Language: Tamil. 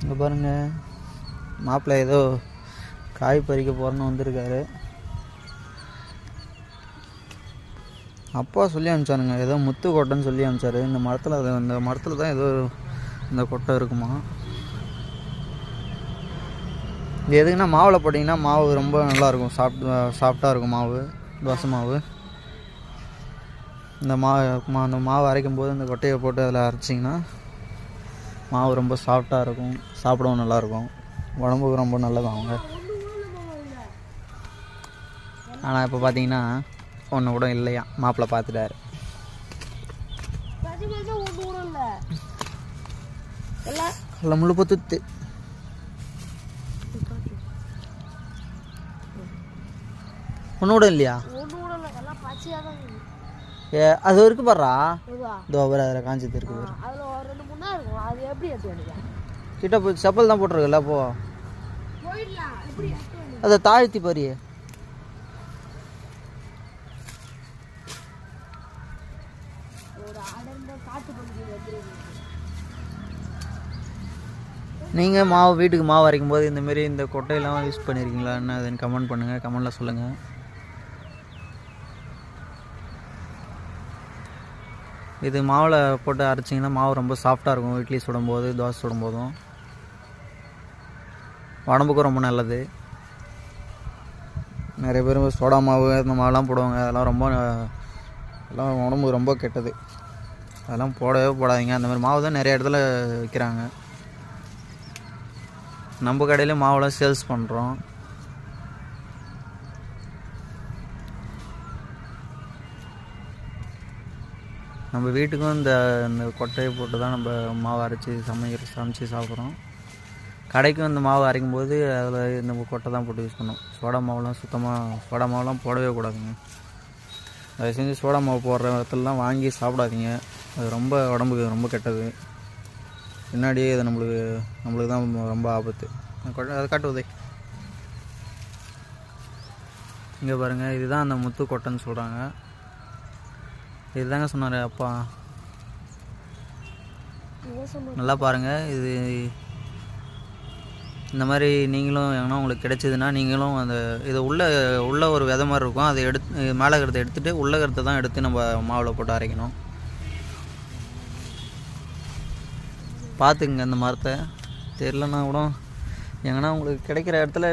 இங்கே பாருங்கள், மாப்பிள்ளை ஏதோ காய் பறிக்க போகிறேன்னு வந்திருக்காரு. அப்பா சொல்லி அனுப்பிச்சானுங்க, ஏதோ முத்து கொட்டைன்னு சொல்லி அனுப்பிச்சாரு. இந்த மரத்தில் தான் ஏதோ இந்த கொட்டை இருக்குமா. இது எதுக்குன்னா மாவில் போட்டிங்கன்னா மாவு ரொம்ப நல்லாயிருக்கும், சாஃப்டாக இருக்கும் மாவு, தோசை மாவு. இந்த அந்த மாவு அரைக்கும் போது இந்த கொட்டையை போட்டு அதில் அரைச்சிங்கன்னா மாவு ரொம்ப சாஃப்டாக இருக்கும், சாப்பிடவும் நல்லாயிருக்கும், உடம்புக்கு ரொம்ப நல்லது அவங்க. ஆனால் இப்போ பார்த்தீங்கன்னா ஒன்று கூட இல்லையா, மாப்பிள்ளை பார்த்துட்டாரு. எல்லாம் முழு பத்துத்து ஒன்று கூட இல்லையா? அது இருக்கு பாடுறா, தோபர் அதில் காஞ்சிட்டு இருக்கு. கிட்ட போய் செப்பல் தான் போட்டிருக்குல்ல, போ அதை தாழ்த்தி பாரு. நீங்கள் வீட்டுக்கு மாவு அரைக்கும் போது இந்தமாரி இந்த கொட்டையெல்லாம் யூஸ் பண்ணியிருக்கீங்களான்னு அதுன்னு கமெண்ட் பண்ணுங்கள், கமெண்டில் சொல்லுங்கள். இது மாவில் போட்டு அரைச்சிங்கன்னா மாவு ரொம்ப சாஃப்டாக இருக்கும், இட்லி சுடும்போது தோசை சுடும்போதும். உடம்புக்கும் ரொம்ப நல்லது. நிறைய பேர் சோடா மாவு இந்த மாவுலாம் போடுவாங்க, அதெல்லாம் உடம்புக்கு ரொம்ப கெட்டது. அதெல்லாம் போடவே போடாதீங்க. அந்த மாதிரி மாவு தான் நிறைய இடத்துல விற்கிறாங்க. நம்ம கடையிலே மாவுலாம் சேல்ஸ் பண்ணுறோம். நம்ம வீட்டுக்கும் இந்த கொட்டையை போட்டு தான் நம்ம மாவு அரைச்சி சமைச்சு சாப்பிட்றோம். கடைக்கும் இந்த மாவு அரைக்கும் போது அதில் இந்த கொட்டை தான் போட்டு யூஸ் பண்ணோம். சோடா மாவுலாம் போடவே கூடாதுங்க. அதை செஞ்சு சோடா மாவு போடுற இடத்துலலாம் வாங்கி சாப்பிடாதீங்க. அது ரொம்ப உடம்புக்கு ரொம்ப கெட்டது. பின்னாடியே இது நம்மளுக்கு தான் ரொம்ப ஆபத்து. அதை காட்டுவதே இங்கே பாருங்கள், இதுதான் அந்த முத்து கொட்டைன்னு சொல்கிறாங்க. இதுதாங்க சொன்னார் அப்பா. நல்லா பாருங்கள். இது இந்த மாதிரி நீங்களும் எங்கன்னா உங்களுக்கு கிடைச்சதுன்னா நீங்களும் இது உள்ள ஒரு விதை மாதிரி இருக்கும், அதை மேலே கருத்தை எடுத்துகிட்டு உள்ள கருத்தை தான் எடுத்து நம்ம மாவில் போட்டு அரைக்கணும். பார்த்துக்குங்க இந்த மரத்தை. தெரிலன்னா கூட எங்கன்னா உங்களுக்கு கிடைக்கிற இடத்துல